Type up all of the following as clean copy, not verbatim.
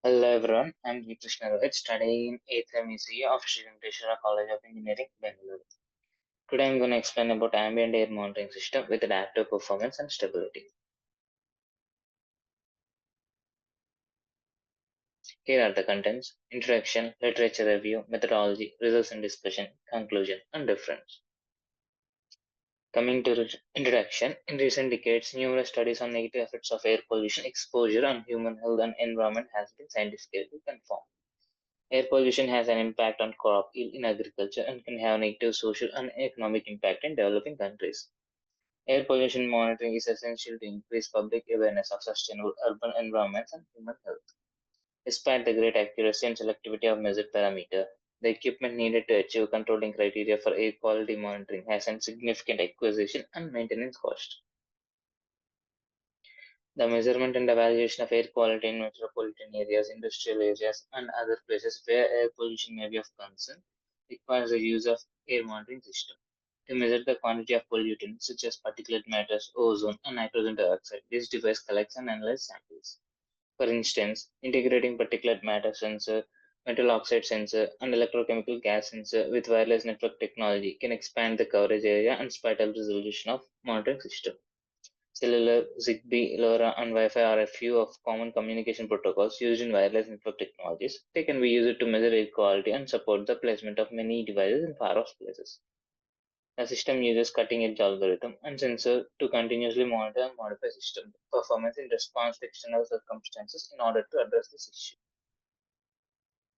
Hello everyone, I'm Krishna Rohit, studying in 8th MECE of Sri Venkateswara College of Engineering, Bangalore. Today I'm going to explain about ambient air monitoring system with adaptive performance and stability. Here are the contents: introduction, literature review, methodology, results and discussion, conclusion, and reference. Coming to introduction, in recent decades, numerous studies on negative effects of air pollution exposure on human health and environment has been scientifically confirmed. Air pollution has an impact on crop yield in agriculture and can have negative social and economic impact in developing countries. Air pollution monitoring is essential to increase public awareness of sustainable urban environments and human health. Despite the great accuracy and selectivity of measured parameter, the equipment needed to achieve controlling criteria for air quality monitoring has a significant acquisition and maintenance cost. The measurement and evaluation of air quality in metropolitan areas, industrial areas, and other places where air pollution may be of concern requires the use of air monitoring system. To measure the quantity of pollutants such as particulate matters, ozone, and nitrogen dioxide, this device collects and analyzes samples. For instance, integrating particulate matter sensor, metal oxide sensor, and electrochemical gas sensor with wireless network technology can expand the coverage area and spatial resolution of monitoring system. Cellular, Zigbee, LoRa, and Wi-Fi are a few of common communication protocols used in wireless network technologies. They can be used to measure air quality and support the placement of many devices in far-off places. The system uses cutting-edge algorithm and sensor to continuously monitor and modify system performance in response to external circumstances in order to address this issue.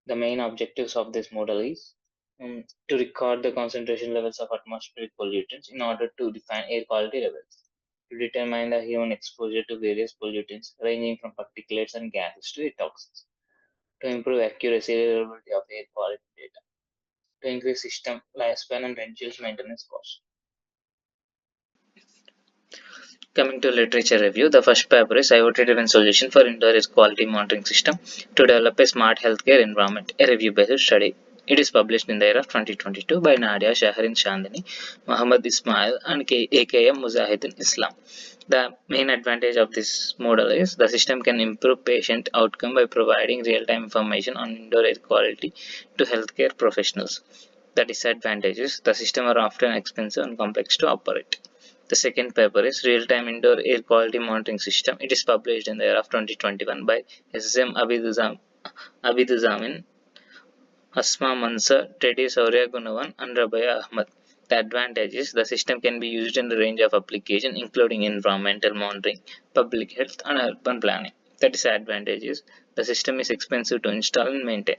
The main objectives of this model is to record the concentration levels of atmospheric pollutants in order to define air quality levels, to determine the human exposure to various pollutants ranging from particulates and gases to air toxins, to improve accuracy and reliability of air quality data, to increase system lifespan and reduce maintenance costs. Coming to literature review, the first paper is IoT-driven solution for indoor air quality monitoring system to develop a smart healthcare environment, a review-based study. It is published in the year of 2022 by Nadia Shaharin Chandani, Muhammad Ismail, and AKM Mujahideen Islam. The main advantage of this model is the system can improve patient outcome by providing real-time information on indoor air quality to healthcare professionals. The disadvantages: the system are often expensive and complex to operate. The second paper is Real-Time Indoor Air Quality Monitoring System. It is published in the year of 2021 by SSM Abiduzamin, Asma Mansur, Teddy Saurya Gunavan, and Rabia Ahmad. The advantage is the system can be used in a range of applications, including environmental monitoring, public health, and urban planning. The disadvantage is the system is expensive to install and maintain.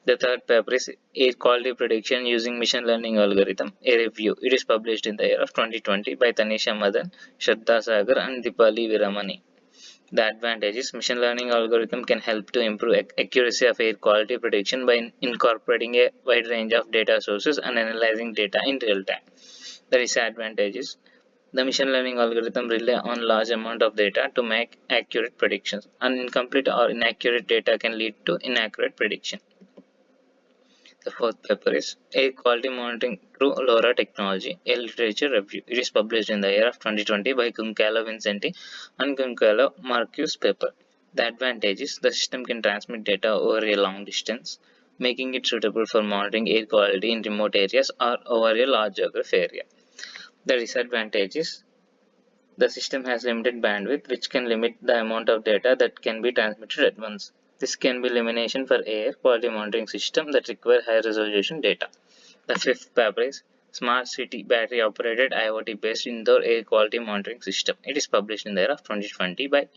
The third paper is Air Quality Prediction Using Machine Learning Algorithm, a review. It is published in the year of 2020 by Tanisha Madan, Shraddha Sagar, and Dipali Viramani. The advantage is machine learning algorithm can help to improve accuracy of air quality prediction by incorporating a wide range of data sources and analyzing data in real time. The disadvantage is the machine learning algorithm rely on large amount of data to make accurate predictions, and incomplete or inaccurate data can lead to inaccurate prediction. The fourth paper is Air Quality Monitoring Through LoRa Technology, a literature review. It is published in the year of 2020 by Goncalo Vincenti and Goncalo Marquez paper. The advantage is the system can transmit data over a long distance, making it suitable for monitoring air quality in remote areas or over a large geographic area. The disadvantage is the system has limited bandwidth, which can limit the amount of data that can be transmitted at once. This can be limitation for air quality monitoring system that require high resolution data. The fifth paper is Smart City Battery Operated IoT Based Indoor Air Quality Monitoring System. It is published in the year of 2020 by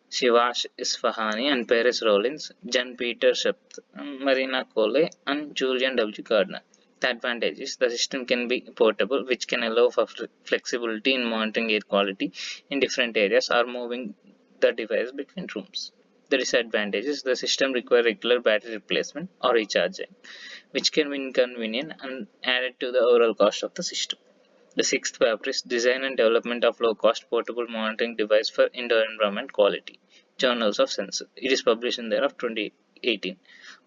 Shivash Isfahani and Paris Rollins, Jan Peter Shept, Marina Cole, and Julian W. Gardner. The advantage is the system can be portable, which can allow for flexibility in monitoring air quality in different areas or moving the device between rooms. The disadvantage is the system requires regular battery replacement or recharging, which can be inconvenient and added to the overall cost of the system. The sixth paper is Design and Development of Low-Cost Portable Monitoring Device for Indoor Environment Quality, Journals of Sensor. It is published in the year of 2018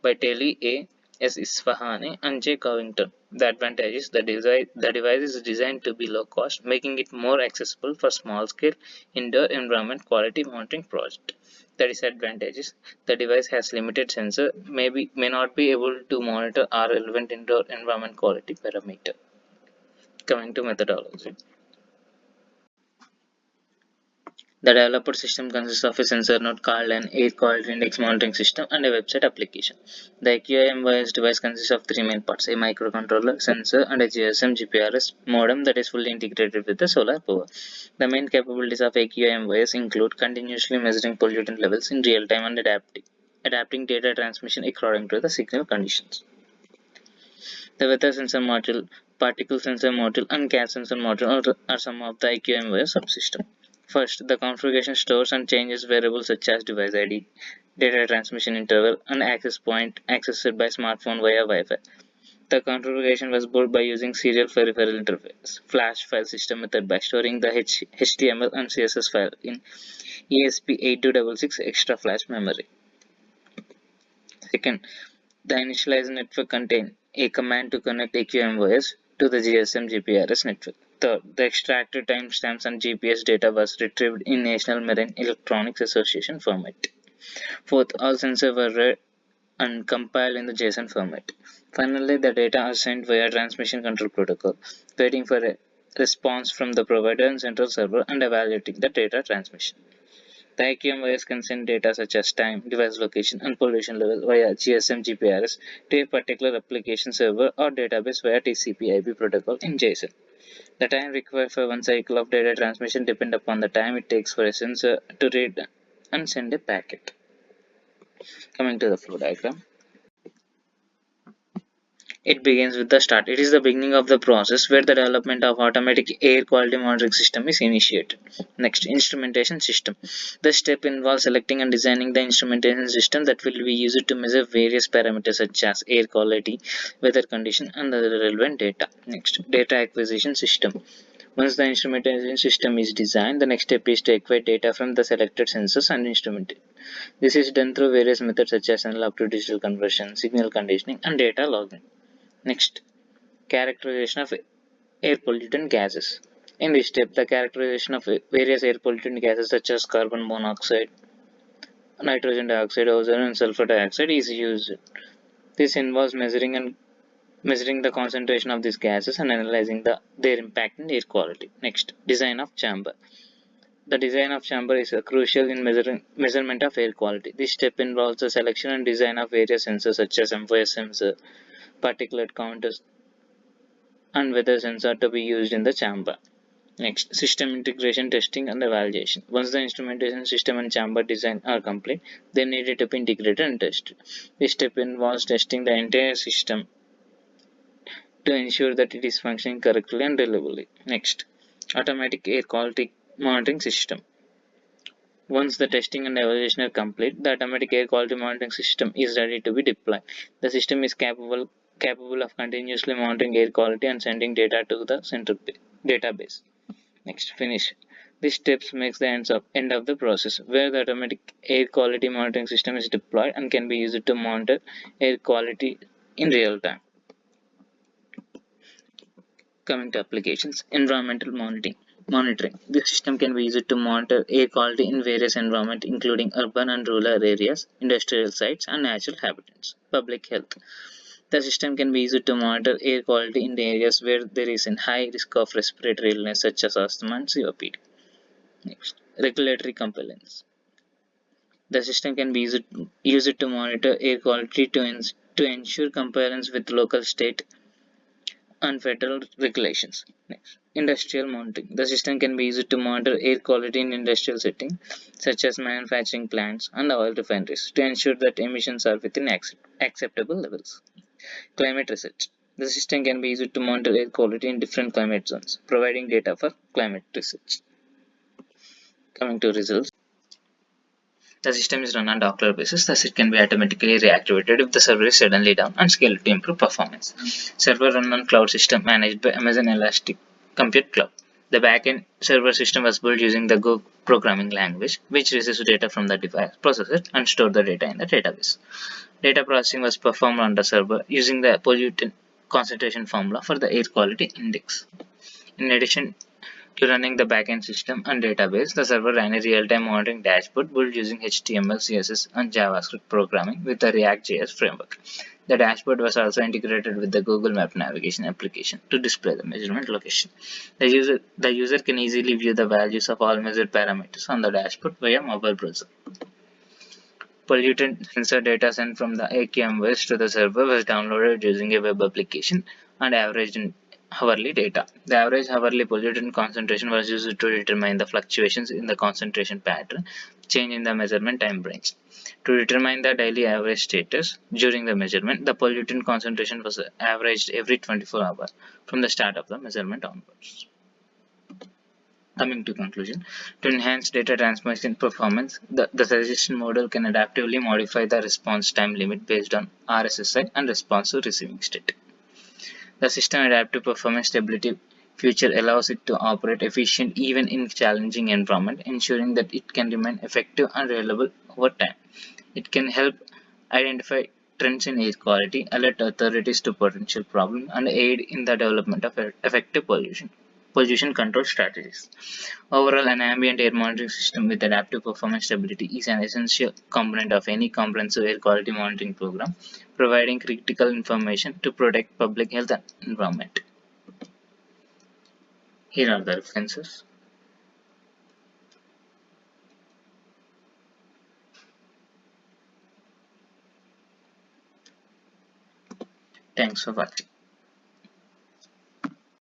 by Telly A. S. Isfahani, and J. Covington. The advantage is the device is designed to be low cost, making it more accessible for small scale indoor environment quality monitoring projects. The disadvantage is the device has limited sensor, may not be able to monitor our relevant indoor environment quality parameter. Coming to methodology. The developer system consists of a sensor node called an Air Quality Index Monitoring System and a website application. The AQIMYS device consists of three main parts: a microcontroller, sensor, and a GSM GPRS modem that is fully integrated with the solar power. The main capabilities of AQIMYS include continuously measuring pollutant levels in real time and adapting data transmission according to the signal conditions. The weather sensor module, particle sensor module, and gas sensor module are some of the IQMWare subsystem. First, the configuration stores and changes variables such as device ID, data transmission interval, and access point accessed by smartphone via Wi-Fi. The configuration was built by using serial peripheral interface, flash file system method by storing the HTML and CSS file in ESP8266 extra flash memory. Second, the initialized network contains a command to connect AQMOS to the GSM GPRS network. Third, the extracted timestamps and GPS data was retrieved in National Marine Electronics Association format. Fourth, all sensors were read and compiled in the JSON format. Finally, the data are sent via transmission control protocol, waiting for a response from the provider and central server and evaluating the data transmission. The IQMOS can send data such as time, device location, and pollution level via GSM GPRS to a particular application server or database via TCP/IP protocol in JSON. The time required for one cycle of data transmission depends upon the time it takes for a sensor to read and send a packet. Coming to the flow diagram. It begins with the start. It is the beginning of the process where the development of automatic air quality monitoring system is initiated. Next, instrumentation system. The step involves selecting and designing the instrumentation system that will be used to measure various parameters such as air quality, weather condition, and other relevant data. Next, data acquisition system. Once the instrumentation system is designed, the next step is to acquire data from the selected sensors and instruments. This is done through various methods such as analog to digital conversion, signal conditioning, and data logging. Next, characterization of air pollutant gases. In this step, the characterization of various air pollutant gases such as carbon monoxide, nitrogen dioxide, ozone, and sulfur dioxide is used. This involves measuring the concentration of these gases and analyzing their impact in air quality. Next, design of chamber. The design of chamber is crucial in measurement of air quality. This step involves the selection and design of various sensors such as MOS sensor, particulate counters, and weather sensor to be used in the chamber. Next, system integration, testing, and evaluation. Once the instrumentation system and chamber design are complete, they need to be integrated and tested. This step involves testing the entire system to ensure that it is functioning correctly and reliably. Next, automatic air quality monitoring system. Once the testing and evaluation are complete, the automatic air quality monitoring system is ready to be deployed. The system is capable of continuously monitoring air quality and sending data to the central database. Next, finish. This steps makes the end of the process, where the automatic air quality monitoring system is deployed and can be used to monitor air quality in real time. Coming to applications, environmental monitoring. This system can be used to monitor air quality in various environments, including urban and rural areas, industrial sites, and natural habitats. Public health. The system can be used to monitor air quality in the areas where there is a high risk of respiratory illness such as asthma and COPD. Next, regulatory compliance. The system can be used to monitor air quality to ensure compliance with local, state, and federal regulations. Next, industrial monitoring. The system can be used to monitor air quality in industrial settings such as manufacturing plants and oil refineries to ensure that emissions are within acceptable levels. Climate research. The system can be used to monitor air quality in different climate zones, providing data for climate research. Coming to results. The system is run on Docker basis, thus it can be automatically reactivated if the server is suddenly down and scaled to improve performance. Server run on cloud system managed by Amazon Elastic Compute Cloud. The backend server system was built using the programming language, which receives data from the device, processes it, and stores the data in the database. Data processing was performed on the server using the pollutant concentration formula for the air quality index. In addition to running the backend system and database, the server ran a real-time monitoring dashboard built using HTML, CSS, and JavaScript programming with the React.js framework. The dashboard was also integrated with the Google Map navigation application to display the measurement location. The user can easily view the values of all measured parameters on the dashboard via mobile browser. Pollutant sensor data sent from the AQM waste to the server was downloaded using a web application and averaged in hourly data. The average hourly pollutant concentration was used to determine the fluctuations in the concentration pattern, change in the measurement time range. To determine the daily average status during the measurement, the pollutant concentration was averaged every 24 hours from the start of the measurement onwards. Coming to conclusion, to enhance data transmission performance, the suggestion model can adaptively modify the response time limit based on RSSI and response to receiving state. The system adaptive performance stability feature allows it to operate efficient even in challenging environment, ensuring that it can remain effective and reliable over time. It can help identify trends in air quality, alert authorities to potential problems, and aid in the development of effective pollution control strategies. Overall, an ambient air monitoring system with adaptive performance stability is an essential component of any comprehensive air quality monitoring program, providing critical information to protect public health and environment. Here are the references. Thanks for watching.